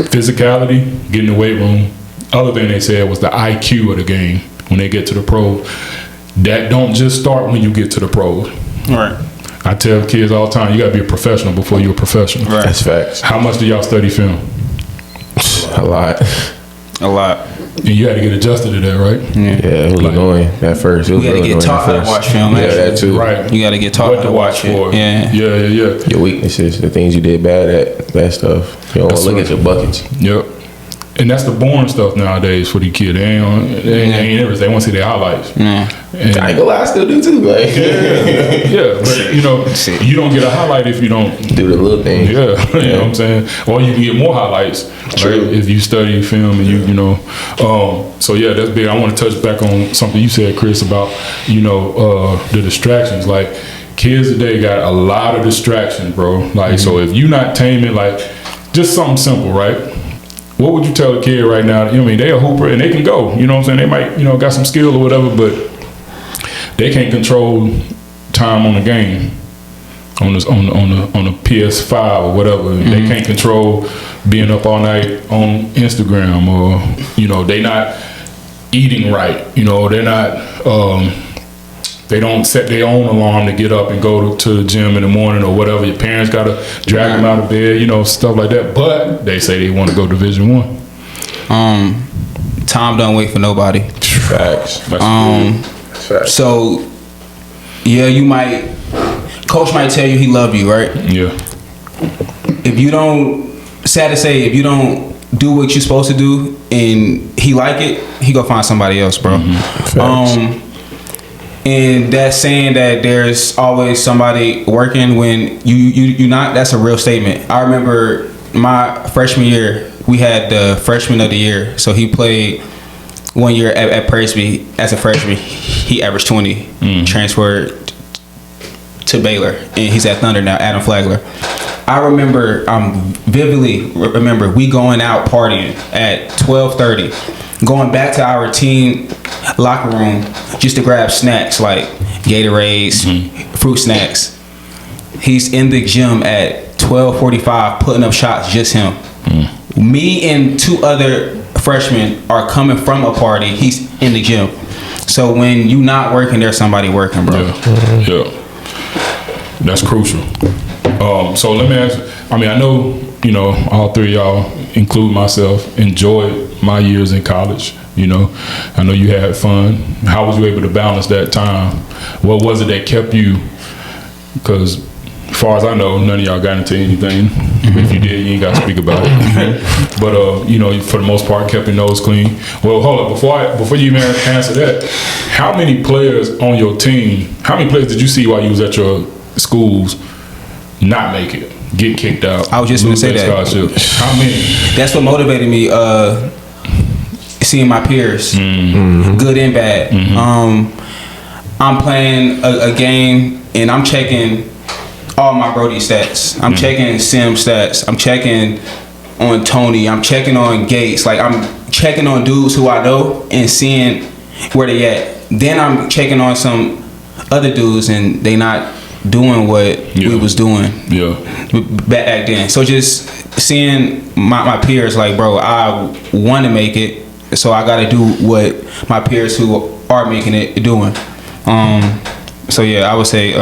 Physicality, get in the weight room. Other thing they said was the IQ of the game when they get to the pros. That don't just start when you get to the pros. Right. I tell kids all the time, you gotta be a professional before you're a professional. Right. That's facts. How much do y'all study film? A lot. And you had to get adjusted to that, right? Yeah, it was annoying at first. You gotta get taught how to watch film. That too. Right. You gotta get taught how to watch it. Your weaknesses, the things you did bad at, that stuff. You don't want to look at your buckets. Yep. And that's the boring stuff nowadays for the kid. They ain't everything. They want to see their highlights. And, I ain't gonna lie, I still do too. Like, yeah, but you know, you don't get a highlight if you don't do the little things. Yeah, you know what I'm saying. Or you can get more highlights, right, if you study film and you know. So yeah, that's big. I want to touch back on something you said, Chris, about the distractions. Like kids today got a lot of distractions, bro. Like so, if you not taming, like just something simple, right? What would you tell a kid right now? I mean, they a hooper and they can go. You know what I'm saying? They might, got some skill or whatever, but they can't control time on the game, on the PS5 or whatever. They can't control being up all night on Instagram, or they not eating right. They're not. They don't set their own alarm to get up and go to the gym in the morning or whatever. Your parents gotta drag them out of bed, stuff like that. But they say they want to go Division I. Time don't wait for nobody. Facts. Facts. So yeah, coach might tell you he love you, right? Yeah. If you don't, sad to say, if you don't do what you're supposed to do and he like it, he go find somebody else, bro. Facts. And that's saying that there's always somebody working when you not, that's a real statement. I remember my freshman year, we had the freshman of the year. So he played 1 year at Presby as a freshman. He averaged 20, transferred to Baylor, and he's at Thunder now, Adam Flagler. I remember, vividly remember, we going out partying at 12:30, going back to our team locker room just to grab snacks like Gatorades, fruit snacks. He's in the gym at 12:45 putting up shots, just him. Me and two other freshmen are coming from a party. He's in the gym. So when you not working, there's somebody working, bro. Yeah. That's crucial. So let me ask, I know, all three of y'all, include myself, enjoyed my years in college. I know you had fun. How was you able to balance that time? What was it that kept you? Because as far as I know, none of y'all got into anything. If you did, you ain't got to speak about it. But for the most part, kept your nose clean. Well, hold up, before you even answer that, how many players on your team? How many players did you see while you was at your schools not make it, get kicked out? I was just gonna say that. How many? That's what motivated me. Seeing my peers, good and bad. I'm playing a game and I'm checking all my Brody stats. I'm checking Sim stats. I'm checking on Tony. I'm checking on Gates. Like I'm checking on dudes who I know and seeing where they at. Then I'm checking on some other dudes and they not doing what we was doing back then. So just seeing my peers, like, bro, I want to make it, so I got to do what my peers who are making it doing. So yeah, I would say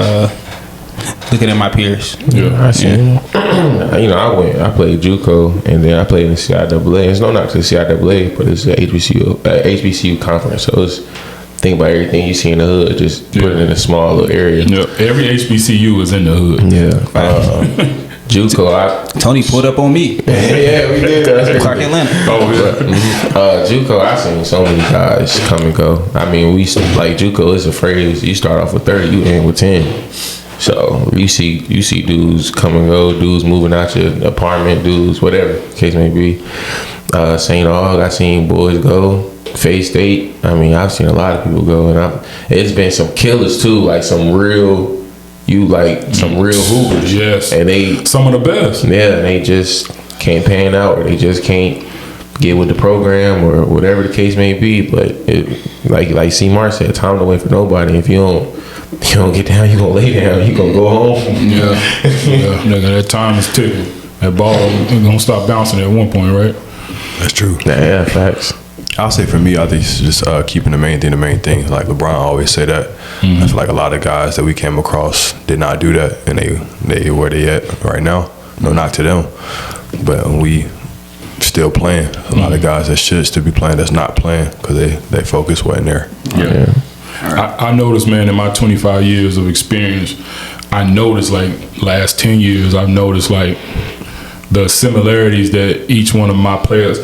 looking at my peers. I see. I played JUCO and then I played in the CIAA. It's no knock to the CIAA, but it's the HBCU conference. So it's think about everything you see in the hood, just put it in a small little area. Yeah, every HBCU is in the hood. Yeah. JUCO, Tony pulled up on me. Yeah, we did. Clark Atlanta. Oh yeah. JUCO, I seen so many guys come and go. I mean, JUCO is a phrase. You start off with 30, you end with 10. So you see dudes come and go, dudes moving out your apartment, dudes, whatever the case may be. St. Aug, I seen boys go. Faith State, I mean, I've seen a lot of people go, and it's been some killers too, like some real hoopers. Yes, and some of the best. Yeah, and they just can't pan out, or they just can't get with the program, or whatever the case may be. But like C. Mark said, time to wait for nobody. If you don't get down, you gonna lay down. You gonna go home. Yeah. Nigga, that time is ticking. That ball ain't gonna stop bouncing at one point, right? That's true. Yeah, facts. I'll say for me, I think it's just keeping the main thing. Like LeBron always say that. I feel like a lot of guys that we came across did not do that, and they where they at right now. No knock to them, but we still playing. A lot of guys that should still be playing that's not playing because they focus wasn't there. Yeah. I noticed, man, in my 25 years of experience, I noticed like last 10 years, I've noticed like the similarities that each one of my players.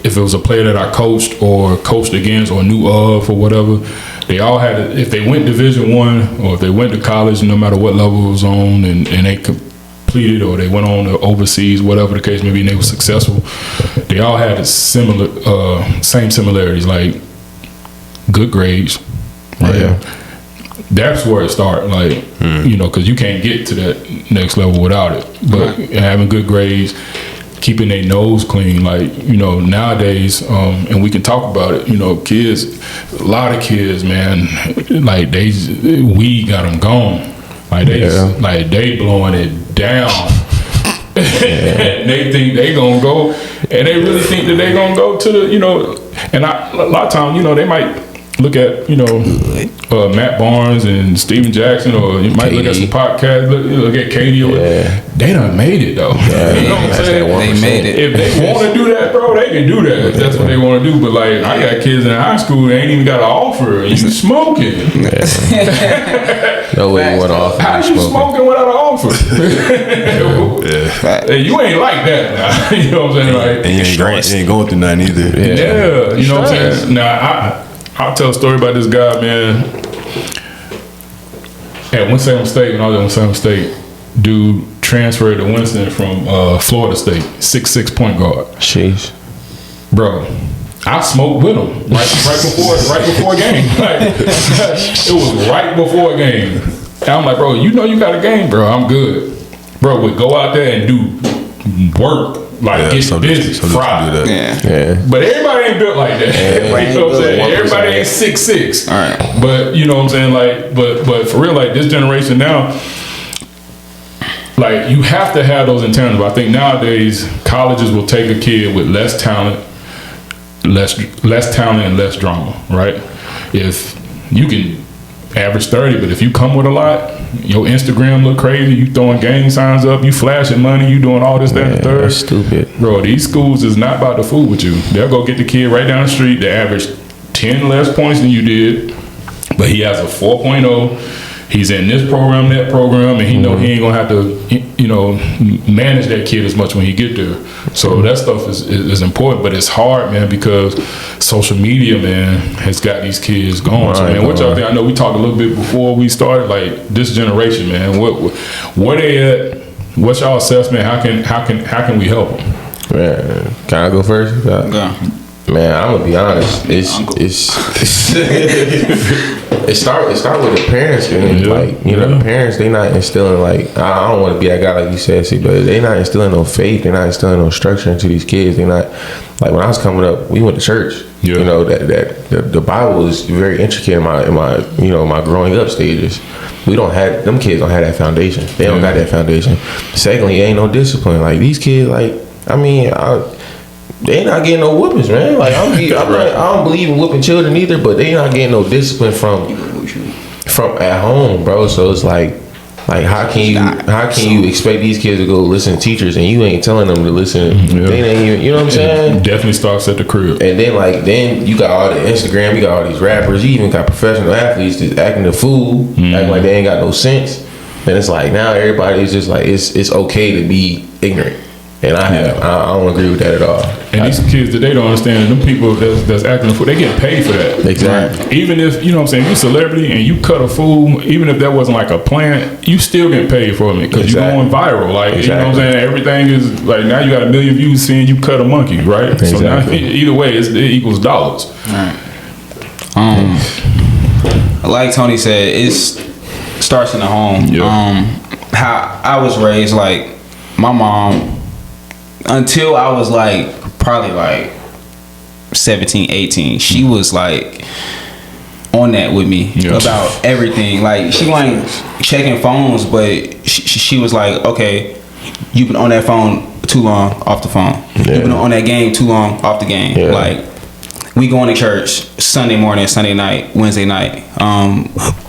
if it was a player that I coached or coached against or knew of or whatever, they all had it. If they went Division I or if they went to college, no matter what level it was on, and they completed or they went on to overseas, whatever the case may be, and they were successful, they all had a similar, same similarities, like good grades, right? Yeah. That's where it started, like, you know, because you can't get to that next level without it. But having good grades, keeping their nose clean, like, you know, nowadays, and we can talk about it, you know, kids, a lot of kids, man, like, we got them gone. Like, they blowing it down. They think they gonna go, and they really think that they gonna go to the, you know, and a lot of times, you know, they might look at, you know, Matt Barnes and Steven Jackson, or you might look at some podcasts, look at Katie. They done made it, though. Yeah, you know what I'm saying? They made it. If they want to do that, bro, they can do that. If that's what they want to do. But, like, I got kids in high school that ain't even got an offer, and you smoking. No way you want to offer. How you smoking without an offer? Hey, you ain't like that now. You know what I'm saying? Like, and you ain't going through nothing either. Yeah, you know what I'm saying? Now, I'll tell a story about this guy, man. At Winston-Salem State, when I was at Winston-Salem State, dude transferred to Winston from Florida State, 6'6" point guard. Jeez. Bro, I smoked with him right before a game. Like, it was right before a game. And I'm like, bro, you know you got a game, bro. I'm good. Bro, we go out there and do work. Like, get busy, fry. Yeah. But everybody ain't built like that. You know what I'm saying? Everybody ain't 6'6". All right. But you know what I'm saying? Like, but for real, like, this generation now, like, you have to have those intangibles. I think nowadays colleges will take a kid with less talent and less drama, right? If you can average 30, but if you come with a lot, your Instagram look crazy, you throwing gang signs up, you flashing money, you doing all this, that, and the third. That's stupid. Bro, these schools is not about to fool with you. They'll go get the kid right down the street that averaged 10 less points than you did, but he has a 4.0. He's in this program, that program, and he know he ain't gonna have to, you know, manage that kid as much when he get there. So that stuff is important, but it's hard, man, because social media, man, has got these kids going. So, man, what y'all think? I know we talked a little bit before we started, like, this generation, man. Where they at? What's y'all assessment? How can we help them? Man, can I go first? Go. Man, I'm gonna be honest. It start with the parents, man. Like, you know, the parents, they not instilling, like, I don't want to be that guy like you said, see, but they not instilling no faith. They're not instilling no structure into these kids. They not, like, when I was coming up, we went to church. Yeah. You know, that the Bible is very intricate in my you know, my growing up stages. Them kids don't have that foundation. They don't got that foundation. Secondly, ain't no discipline. Like, these kids, like, I mean, they not getting no whoopings, man. Like, I don't believe in whooping children either, but they not getting no discipline from at home, bro. So it's like how can you expect these kids to go listen to teachers and you ain't telling them to listen? They ain't even, you know what I'm saying? It definitely starts at the crib. And then you got all the Instagram, you got all these rappers, you even got professional athletes that's acting the fool, acting like they ain't got no sense. And it's like now everybody's just like it's okay to be ignorant. And I don't agree with that at all. And these kids that they don't understand, them people that's acting a fool, they get paid for that. Exactly. Right? Even if, you know what I'm saying, you a celebrity and you cut a fool, even if that wasn't like a plan, you still get paid for it because you're going viral. Like, you know what I'm saying? Everything is like, now you got 1 million views seeing you cut a monkey, right? Exactly. So now either way, it equals dollars. All right. Like Tony said, it starts in the home. Yep. How I was raised, like, my mom, until I was like probably like 17, 18, she was like on that with me about everything. Like, she wasn't checking phones, but she was like, okay, you've been on that phone too long, off the phone. You've been on that game too long, off the game. Like, we going to church Sunday morning, Sunday night, Wednesday night.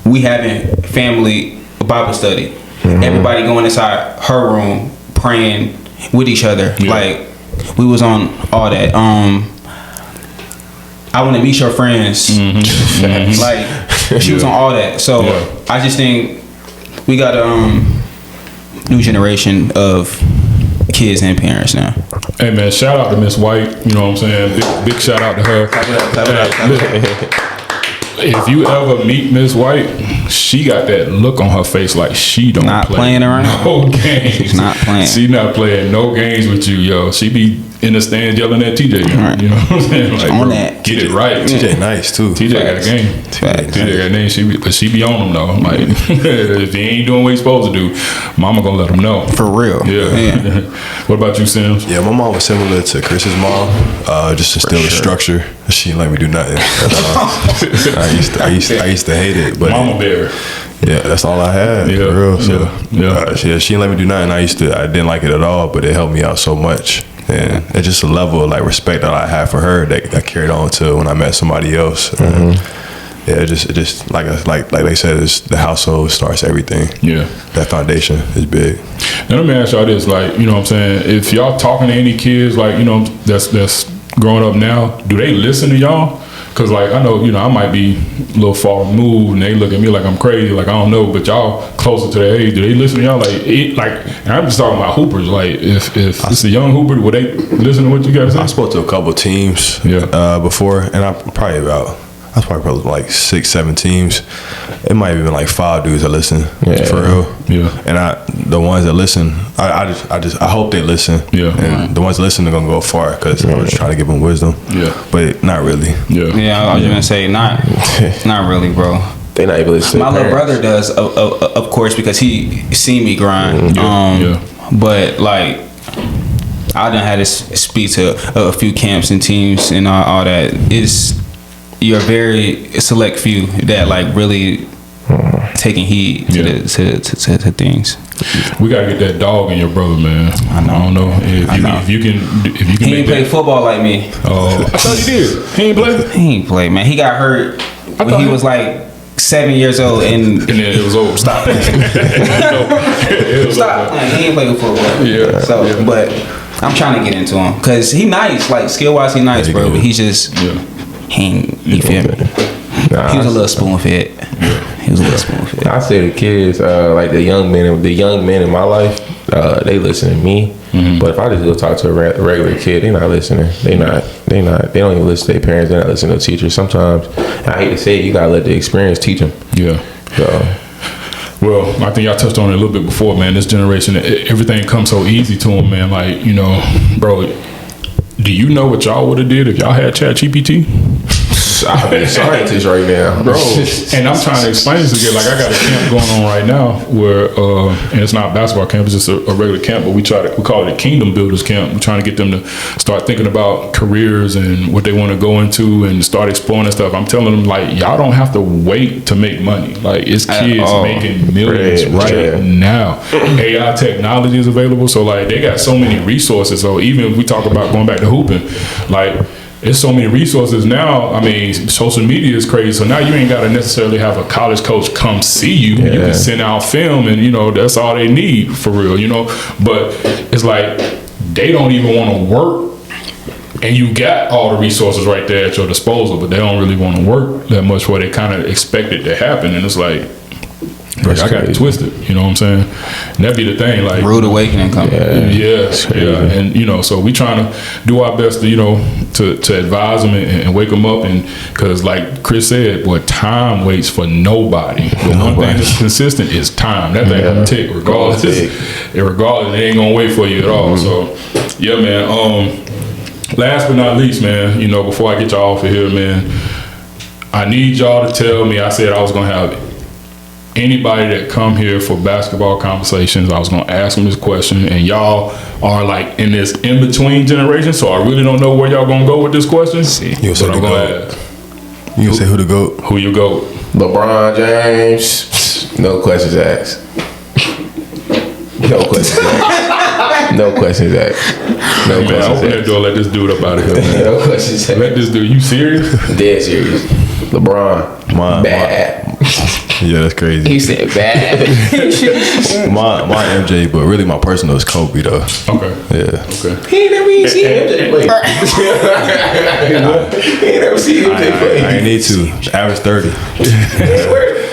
We having family Bible study. Everybody going inside her room praying with each other. Like, we was on all that. I want to meet your friends. Like, she was on all that. So I just think we got a new generation of kids and parents now. Hey man, shout out to Miss White. You know what I'm saying? Big shout out to her. If you ever meet Miss White, she got that look on her face like she don't Not play playing around. no games. She's not playing. She not playing no games with you, yo. She be in the stands yelling at TJ. Right. You know what I'm saying? Like, On bro, that. get it right. TJ nice too. TJ got a game. TJ got a name. But she be on him though. Like if he ain't doing what he's supposed to do, mama gonna let him know. For real. Yeah. What about you, Sims? Yeah, my mom was similar to Chris's mom. Just instill a structure. She didn't let me do nothing. I used to hate it, but Mama bear. yeah, that's all I had. Yeah, For real. So, yeah. she didn't let me do nothing. I didn't like it at all, but it helped me out so much. And it's just a level of like respect that I had for her that I carried on to when I met somebody else. Yeah, it just like they said, it's the household starts everything. Yeah. That foundation is big. Now let me ask y'all this, like, you know what I'm saying, if y'all talking to any kids, like, you know, that's growing up now, do they listen to y'all? Because, like, I know, you know, I might be a little far removed and they look at me like I'm crazy, like, I don't know, but y'all closer to their age, do they listen to y'all? And I'm just talking about hoopers, like, if it's a young hooper, would they listen to what you guys say? I spoke to a couple teams before, and I was probably like 6-7 teams. It might have been like 5 dudes that listen for real. Yeah. And the ones that listen, I hope they listen. Yeah. And the ones that listen are gonna go far because I'm just trying to give them wisdom. Yeah. But not really. Yeah. Yeah, I was gonna say not really, bro. They not able to listen. My little brother does, of course, because he seen me grind. But like, I done had to speak to a few camps and teams and all that. You're a very select few that like really taking heed to things. We gotta get that dog in your brother, man. I don't know if you can He make ain't play football like me. Oh, I thought he did. He ain't play. He ain't play, man. He got hurt when he was like 7 years old, and then it was over. Stop playing. Stop playing. He ain't playing football. Yeah. So, but I'm trying to get into him because he nice, like skill wise, he nice, bro. But he's just you feel me? He was a little spoon fed. He was a little spoon fed. I say the kids, like the young men in my life, they listen to me. But if I just go talk to a regular kid, they not listening. They don't even listen to their parents. They're not listening to teachers. Sometimes, I hate to say it, you gotta let the experience teach them. Yeah. So. Well, I think y'all touched on it a little bit before, man. This generation, everything comes so easy to them, man. Like, you know, bro, do you know what y'all would have did if y'all had ChatGPT? I'll be a scientist right now, bro. And I'm trying to explain this again. Like, I got a camp going on right now where, and it's not a basketball camp, it's just a regular camp, but we call it a Kingdom Builders Camp. We're trying to get them to start thinking about careers and what they want to go into and start exploring and stuff. I'm telling them, like, y'all don't have to wait to make money. Like, it's kids making millions now. AI technology is available, so like they got so many resources. So even if we talk about going back to hooping, like, there's so many resources now. I mean, social media is crazy. So now you ain't got to necessarily have a college coach come see you. You can send out film and, you know, that's all they need for real, you know. But it's like they don't even want to work. And you got all the resources right there at your disposal, but they don't really want to work that much where they kind of expect it to happen. And it's like, I got it twisted, you know what I'm saying? And that'd be the thing, like rude awakening coming. And you know, so we trying to do our best to, you know, to advise them and wake them up, and because like Chris said, boy, time waits for nobody. The one thing that's consistent is time. That thing gonna tick regardless. It ain't gonna wait for you at all. So yeah, man. Last but not least, man, you know, before I get y'all off of here, man, I need y'all to tell me. I said I was gonna have anybody that come here for basketball conversations, I was gonna ask them this question, and y'all are like in this in-between generation, so I really don't know where y'all gonna go with this question. You'll say but I'm gonna ask. You say who the GOAT? Who you go? LeBron James. No questions asked. No questions asked. No questions asked. No Man, questions open that door, let this dude up out of here, man. No questions asked. Let this dude, you serious? Dead serious. LeBron. Bad. Yeah, that's crazy. He said bad. my MJ, but really my personal is Kobe though. Okay. Yeah. Okay. He ain't never even seen MJ play. He ain't never seen MJ play. I ain't need to. Average 30. Where